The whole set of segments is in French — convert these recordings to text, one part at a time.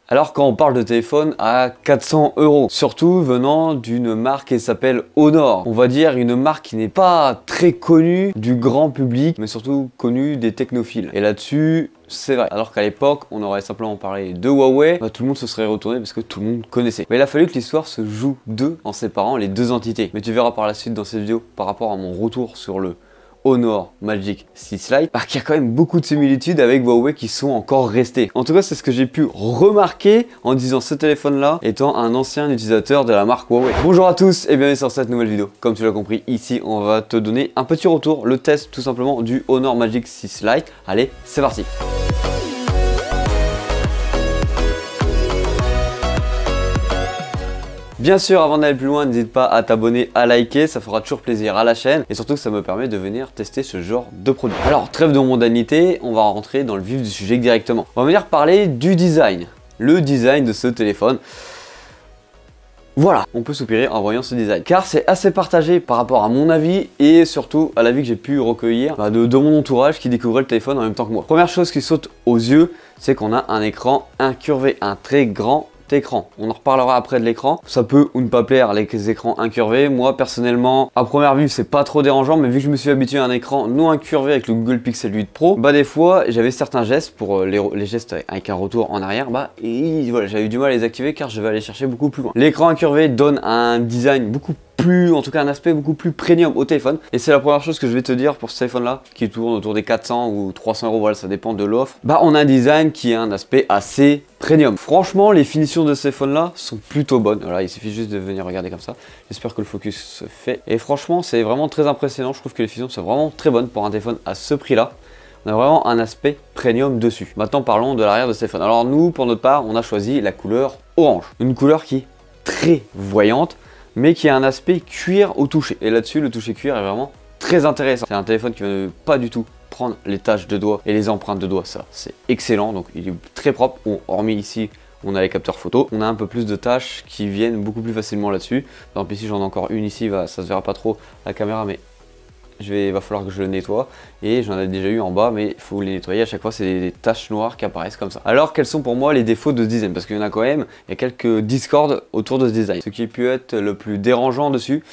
Alors quand on parle de téléphone à 400 €, surtout venant d'une marque qui s'appelle Honor, on va dire une marque qui n'est pas très connue du grand public, mais surtout connue des technophiles. Et là-dessus, c'est vrai. Alors qu'à l'époque, on aurait simplement parlé de Huawei, tout le monde se serait retourné parce que tout le monde connaissait. Mais il a fallu que l'histoire se joue d'eux en séparant les deux entités. Mais tu verras par la suite dans cette vidéo, par rapport à mon retour sur le Honor Magic 6 Lite, qu'il y a quand même beaucoup de similitudes avec Huawei qui sont encore restées. En tout cas, c'est ce que j'ai pu remarquer en disant ce téléphone-là étant un ancien utilisateur de la marque Huawei. Bonjour à tous et bienvenue sur cette nouvelle vidéo. Comme tu l'as compris, ici, on va te donner un petit retour, le test tout simplement du Honor Magic 6 Lite. Allez, c'est parti! Bien sûr, avant d'aller plus loin, n'hésite pas à t'abonner, à liker, ça fera toujours plaisir à la chaîne et surtout que ça me permet de venir tester ce genre de produit. Alors, trêve de mondanité, on va rentrer dans le vif du sujet directement. On va venir parler du design, le design de ce téléphone. Voilà, on peut soupirer en voyant ce design. Car c'est assez partagé par rapport à mon avis et surtout à l'avis que j'ai pu recueillir de mon entourage qui découvrait le téléphone en même temps que moi. Première chose qui saute aux yeux, c'est qu'on a un écran incurvé, un très grand écran. On en reparlera après de l'écran. Ça peut ou ne pas plaire les écrans incurvés. Moi personnellement, à première vue, c'est pas trop dérangeant, mais vu que je me suis habitué à un écran non incurvé avec le Google Pixel 8 Pro, des fois j'avais certains gestes pour les gestes avec un retour en arrière, et voilà, j'avais eu du mal à les activer car je vais aller chercher beaucoup plus loin. L'écran incurvé donne un design beaucoup plus, en tout cas un aspect beaucoup plus premium au téléphone, et c'est la première chose que je vais te dire pour ce téléphone là qui tourne autour des 400 ou 300 €, voilà, ça dépend de l'offre. On a un design qui a un aspect assez premium. Franchement, les finitions de ce téléphone là sont plutôt bonnes. Voilà, il suffit juste de venir regarder comme ça. J'espère que le focus se fait, et franchement c'est vraiment très impressionnant. Je trouve que les finitions sont vraiment très bonnes pour un téléphone à ce prix là. On a vraiment un aspect premium dessus. Maintenant parlons de l'arrière de ce téléphone. Alors nous, pour notre part, on a choisi la couleur orange, une couleur qui est très voyante mais qui a un aspect cuir au toucher. Et là-dessus, le toucher cuir est vraiment très intéressant. C'est un téléphone qui ne veut pas du tout prendre les taches de doigts et les empreintes de doigts. Ça, c'est excellent. Donc, il est très propre. Bon, hormis ici, on a les capteurs photo. On a un peu plus de tâches qui viennent beaucoup plus facilement là-dessus. Par exemple, ici, j'en ai encore une ici. Ça se verra pas trop à la caméra, mais il va falloir que je le nettoie, et j'en ai déjà eu en bas, mais il faut les nettoyer. À chaque fois c'est des taches noires qui apparaissent comme ça. Alors quels sont pour moi les défauts de ce design? Parce qu'il y en a quand même, il y a quelques discordes autour de ce design. Ce qui peut être le plus dérangeant dessus,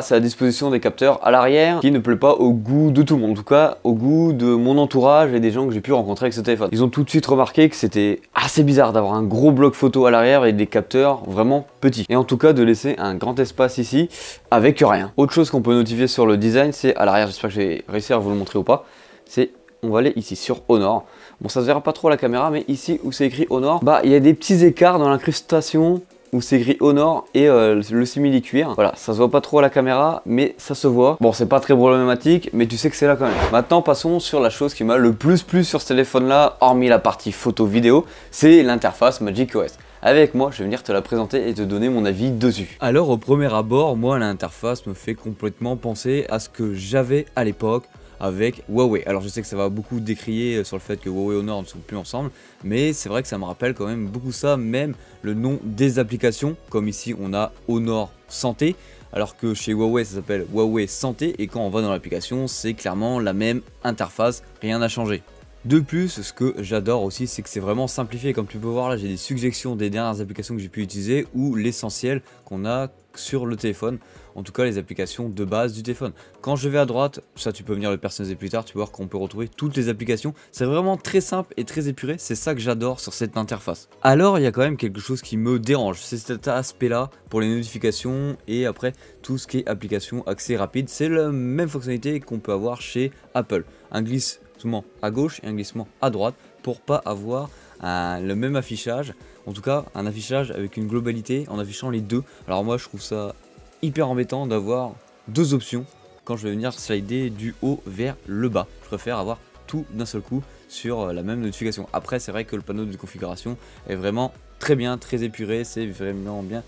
c'est la disposition des capteurs à l'arrière qui ne plaît pas au goût de tout le monde, en tout cas au goût de mon entourage et des gens que j'ai pu rencontrer avec ce téléphone. Ils ont tout de suite remarqué que c'était assez bizarre d'avoir un gros bloc photo à l'arrière et des capteurs vraiment petits, et en tout cas de laisser un grand espace ici avec rien. Autre chose qu'on peut notifier sur le design, c'est à l'arrière, j'espère que je vais réussir à vous le montrer ou pas, c'est, on va aller ici sur Honor. Bon, ça se verra pas trop à la caméra, mais ici où c'est écrit Honor, il y a des petits écarts dans l'incrustation où c'est écrit Honor et le simili-cuir. Voilà, ça se voit pas trop à la caméra, mais ça se voit. Bon, c'est pas très problématique, mais tu sais que c'est là quand même. Maintenant, passons sur la chose qui m'a le plus plu sur ce téléphone-là, hormis la partie photo-vidéo, c'est l'interface Magic OS. Avec moi, je vais venir te la présenter et te donner mon avis dessus. Alors, au premier abord, moi, l'interface me fait complètement penser à ce que j'avais à l'époque avec Huawei. Alors je sais que ça va beaucoup décrier sur le fait que Huawei et Honor ne sont plus ensemble, mais c'est vrai que ça me rappelle quand même beaucoup ça, même le nom des applications, comme ici on a Honor Santé, alors que chez Huawei ça s'appelle Huawei Santé, et quand on va dans l'application c'est clairement la même interface, rien n'a changé. De plus, ce que j'adore aussi, c'est que c'est vraiment simplifié. Comme tu peux voir là, j'ai des suggestions des dernières applications que j'ai pu utiliser ou l'essentiel qu'on a sur le téléphone. En tout cas, les applications de base du téléphone. Quand je vais à droite, ça tu peux venir le personnaliser plus tard, tu peux voir qu'on peut retrouver toutes les applications. C'est vraiment très simple et très épuré, c'est ça que j'adore sur cette interface. Alors, il y a quand même quelque chose qui me dérange, c'est cet aspect-là pour les notifications et après tout ce qui est application accès rapide. C'est la même fonctionnalité qu'on peut avoir chez Apple. Un glissement à gauche et un glissement à droite pour pas avoir le même affichage, en tout cas un affichage avec une globalité en affichant les deux. Alors moi je trouve ça hyper embêtant d'avoir deux options quand je vais venir slider du haut vers le bas. Je préfère avoir tout d'un seul coup sur la même notification. Après c'est vrai que le panneau de configuration est vraiment très bien, très épuré, c'est vraiment bien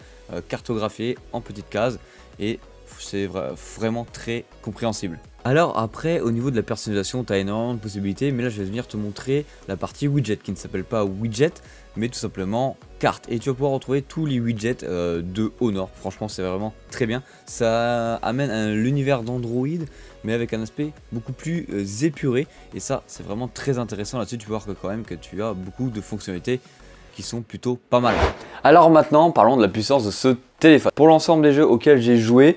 cartographié en petites cases et c'est vraiment très compréhensible. Alors après, au niveau de la personnalisation, tu as énormément de possibilités, mais là je vais venir te montrer la partie widget qui ne s'appelle pas widget, mais tout simplement carte. Et tu vas pouvoir retrouver tous les widgets de Honor. Franchement, c'est vraiment très bien. Ça amène l'univers d'Android, mais avec un aspect beaucoup plus épuré. Et ça, c'est vraiment très intéressant là-dessus. Tu peux voir que quand même que tu as beaucoup de fonctionnalités qui sont plutôt pas mal. Alors maintenant, parlons de la puissance de ce téléphone. Pour l'ensemble des jeux auxquels j'ai joué,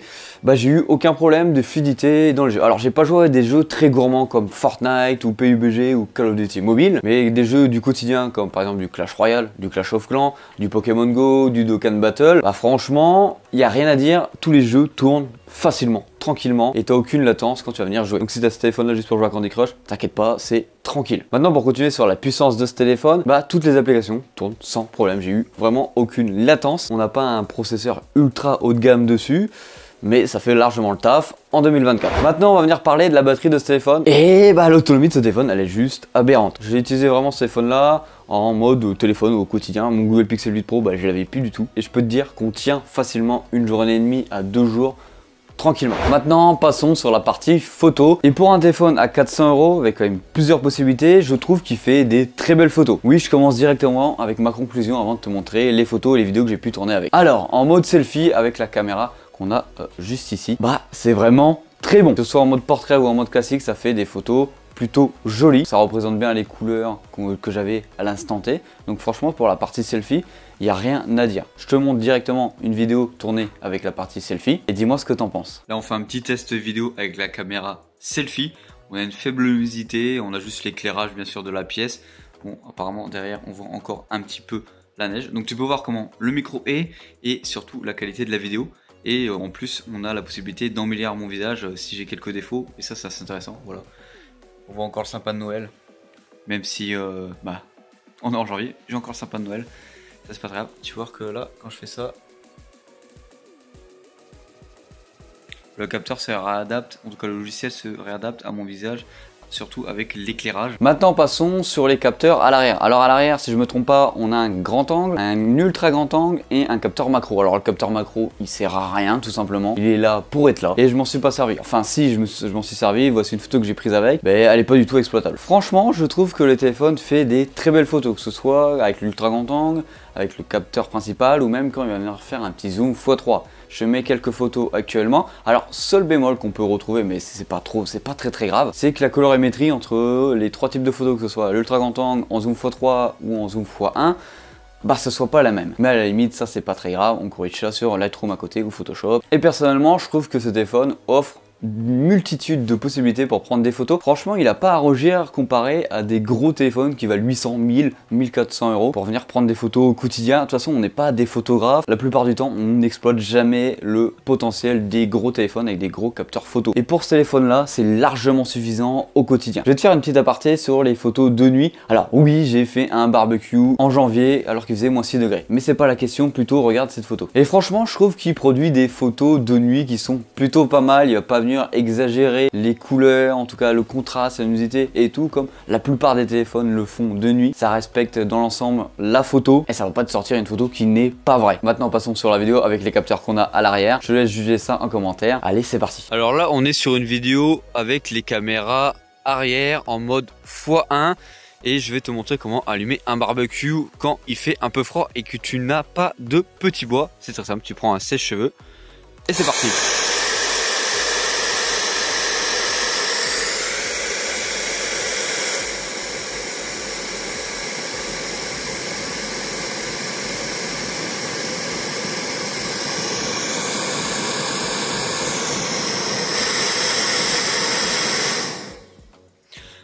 j'ai eu aucun problème de fluidité dans le jeu. Alors j'ai pas joué à des jeux très gourmands comme Fortnite ou PUBG ou Call of Duty Mobile, mais des jeux du quotidien comme par exemple du Clash Royale, du Clash of Clans, du Pokémon Go, du Dokkan Battle. Franchement, il n'y a rien à dire, tous les jeux tournent facilement, tranquillement, et t'as aucune latence quand tu vas venir jouer. Donc si t'as ce téléphone là juste pour jouer à Candy Crush, t'inquiète pas, c'est tranquille. Maintenant pour continuer sur la puissance de ce téléphone, toutes les applications tournent sans problème. J'ai eu vraiment aucune latence. On n'a pas un processeur ultra haut de gamme dessus, mais ça fait largement le taf en 2024. Maintenant on va venir parler de la batterie de ce téléphone. Et l'autonomie de ce téléphone, elle est juste aberrante. J'ai utilisé vraiment ce téléphone là en mode téléphone au quotidien. Mon Google Pixel 8 Pro, je l'avais plus du tout. Et je peux te dire qu'on tient facilement une journée et demie à 2 jours tranquillement. Maintenant, passons sur la partie photo. Et pour un téléphone à 400 €, avec quand même plusieurs possibilités, je trouve qu'il fait des très belles photos. Oui, je commence directement avec ma conclusion avant de te montrer les photos et les vidéos que j'ai pu tourner avec. Alors, en mode selfie, avec la caméra qu'on a juste ici, c'est vraiment très bon. Que ce soit en mode portrait ou en mode classique, ça fait des photos plutôt jolies. Ça représente bien les couleurs que j'avais à l'instant T. Donc franchement, pour la partie selfie, il n'y a rien à dire. Je te montre directement une vidéo tournée avec la partie selfie et dis-moi ce que t'en penses. Là, on fait un petit test vidéo avec la caméra selfie. On a une faible luminosité, on a juste l'éclairage bien sûr de la pièce. Bon, apparemment derrière, on voit encore un petit peu la neige. Donc tu peux voir comment le micro est et surtout la qualité de la vidéo. Et en plus, on a la possibilité d'embellir mon visage si j'ai quelques défauts. Et ça, c'est assez intéressant. Voilà. On voit encore le sapin de Noël. Même si on est en janvier, j'ai encore le sapin de Noël. Ça, c'est pas grave. Tu vois que là, quand je fais ça, le capteur se réadapte, en tout cas le logiciel se réadapte à mon visage, surtout avec l'éclairage. Maintenant passons sur les capteurs à l'arrière. Alors à l'arrière, si je me trompe pas, on a un grand angle, un ultra grand angle et un capteur macro. Alors le capteur macro, il sert à rien tout simplement. Il est là pour être là et je m'en suis pas servi. Enfin si, je m'en suis servi. Voici une photo que j'ai prise avec. Elle est pas du tout exploitable. Franchement, je trouve que le téléphone fait des très belles photos, que ce soit avec l'ultra grand angle, avec le capteur principal ou même quand il va venir faire un petit zoom x3. Je mets quelques photos actuellement. Alors, seul bémol qu'on peut retrouver, mais c'est pas très grave, c'est que la colorimétrie entre les trois types de photos, que ce soit l'ultra grand angle en zoom x3 ou en zoom x1, ce soit pas la même. Mais à la limite, ça c'est pas très grave, on corrige ça sur Lightroom à côté ou Photoshop. Et personnellement, je trouve que ce téléphone offre une multitude de possibilités pour prendre des photos. Franchement, il a pas à rougir comparé à des gros téléphones qui valent 800, 1000, 1400 € pour venir prendre des photos au quotidien. De toute façon, on n'est pas des photographes. La plupart du temps, on n'exploite jamais le potentiel des gros téléphones avec des gros capteurs photos. Et pour ce téléphone-là, c'est largement suffisant au quotidien. Je vais te faire une petite aparté sur les photos de nuit. Alors oui, j'ai fait un barbecue en janvier alors qu'il faisait moins 6 degrés. Mais c'est pas la question, plutôt regarde cette photo. Et franchement, je trouve qu'il produit des photos de nuit qui sont plutôt pas mal. Il va pas venir exagérer les couleurs, en tout cas le contraste, la luminosité et tout, comme la plupart des téléphones le font de nuit. Ça respecte dans l'ensemble la photo et ça va pas te sortir une photo qui n'est pas vraie. Maintenant passons sur la vidéo avec les capteurs qu'on a à l'arrière. Je te laisse juger ça en commentaire. Allez, c'est parti. Alors là, on est sur une vidéo avec les caméras arrière en mode x1 et je vais te montrer comment allumer un barbecue quand il fait un peu froid et que tu n'as pas de petit bois. C'est très simple, tu prends un sèche-cheveux et c'est parti.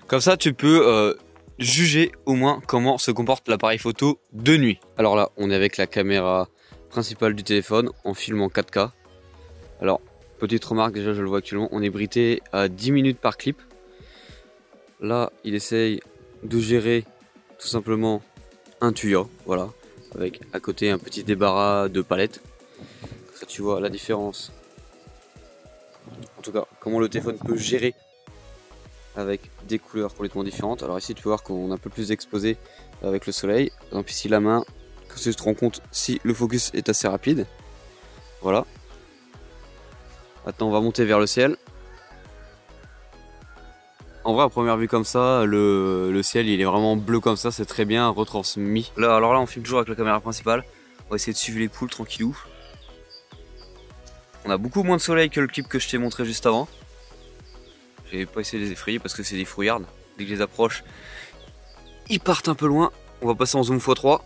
Comme ça, tu peux juger au moins comment se comporte l'appareil photo de nuit. Alors là, on est avec la caméra principale du téléphone en film en 4K. Alors, petite remarque, déjà je le vois actuellement, on est brité à 10 minutes par clip. Là, il essaye de gérer tout simplement un tuyau, voilà, avec à côté un petit débarras de palette. Comme ça, tu vois la différence. En tout cas, comment le téléphone peut gérer avec des couleurs complètement différentes. Alors ici tu peux voir qu'on est un peu plus exposé avec le soleil. Donc ici la main, comme ça tu te rends compte si le focus est assez rapide. Voilà. Maintenant on va monter vers le ciel. En vrai à première vue comme ça, le ciel il est vraiment bleu comme ça, c'est très bien retransmis. Là, alors là on filme toujours avec la caméra principale. On va essayer de suivre les poules tranquillou. On a beaucoup moins de soleil que le clip que je t'ai montré juste avant. J'ai pas essayé de les effrayer parce que c'est des frouillardes. Dès que je les approche, ils partent un peu loin. On va passer en zoom x3.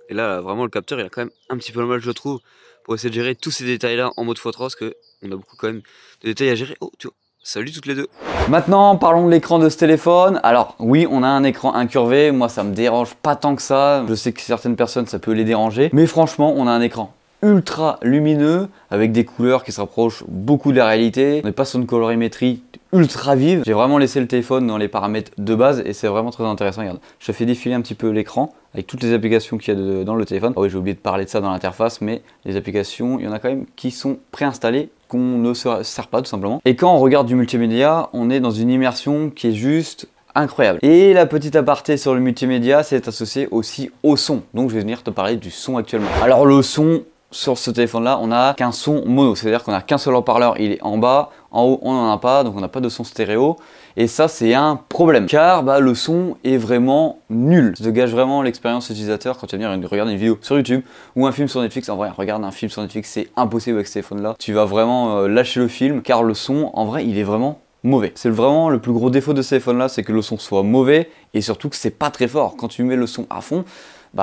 Et là, vraiment, le capteur, il a quand même un petit peu le mal, je trouve, pour essayer de gérer tous ces détails-là en mode x3, parce qu'on a beaucoup quand même de détails à gérer. Oh, tu vois, salut toutes les deux. Maintenant, parlons de l'écran de ce téléphone. Alors, oui, on a un écran incurvé. Moi, ça me dérange pas tant que ça. Je sais que certaines personnes, ça peut les déranger. Mais franchement, on a un écran ultra lumineux avec des couleurs qui se rapprochent beaucoup de la réalité. On n'est pas sur une colorimétrie ultra vive. J'ai vraiment laissé le téléphone dans les paramètres de base et c'est vraiment très intéressant. Regarde, je te fais défiler un petit peu l'écran avec toutes les applications qu'il y a dans le téléphone. Ah oui, j'ai oublié de parler de ça dans l'interface, mais les applications, il y en a quand même qui sont préinstallées, qu'on ne se sert pas tout simplement. Et quand on regarde du multimédia, on est dans une immersion qui est juste incroyable. Et la petite aparté sur le multimédia, c'est associé aussi au son. Donc je vais venir te parler du son actuellement. Alors le son, sur ce téléphone là, on n'a qu'un son mono, c'est-à-dire qu'on n'a qu'un seul haut-parleur, il est en bas, en haut on n'en a pas, donc on n'a pas de son stéréo, et ça c'est un problème, car le son est vraiment nul. Ça te gâche vraiment l'expérience utilisateur quand tu vas venir regarder une vidéo sur YouTube ou un film sur Netflix. En vrai, regarde un film sur Netflix, c'est impossible avec ce téléphone là, tu vas vraiment lâcher le film, car le son, en vrai, il est vraiment mauvais. C'est vraiment le plus gros défaut de ce téléphone là, c'est que le son soit mauvais, et surtout que c'est pas très fort. Quand tu mets le son à fond,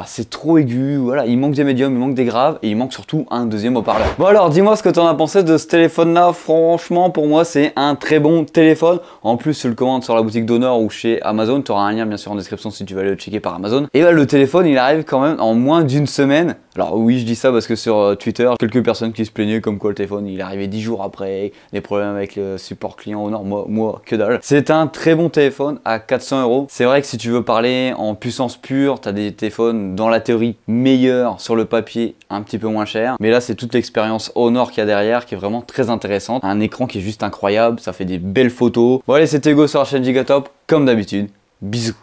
c'est trop aigu, voilà, il manque des médiums, il manque des graves et il manque surtout un deuxième haut-parleur. Bon alors, dis-moi ce que tu en as pensé de ce téléphone là. Franchement, pour moi, c'est un très bon téléphone. En plus, tu le commandes sur la boutique d'Honor ou chez Amazon, tu auras un lien bien sûr en description si tu veux aller le checker par Amazon. Et le téléphone, il arrive quand même en moins d'une semaine. Alors oui, je dis ça parce que sur Twitter, quelques personnes qui se plaignaient comme quoi le téléphone, il est arrivé 10 jours après, des problèmes avec le support client Honor, moi que dalle. C'est un très bon téléphone à 400 €. C'est vrai que si tu veux parler en puissance pure, tu as des téléphones dans la théorie meilleurs, sur le papier un petit peu moins cher, mais là c'est toute l'expérience Honor qu'il y a derrière qui est vraiment très intéressante. Un écran qui est juste incroyable, ça fait des belles photos. Bon allez, c'était Hugo sur la chaîne Gigatop, comme d'habitude, bisous.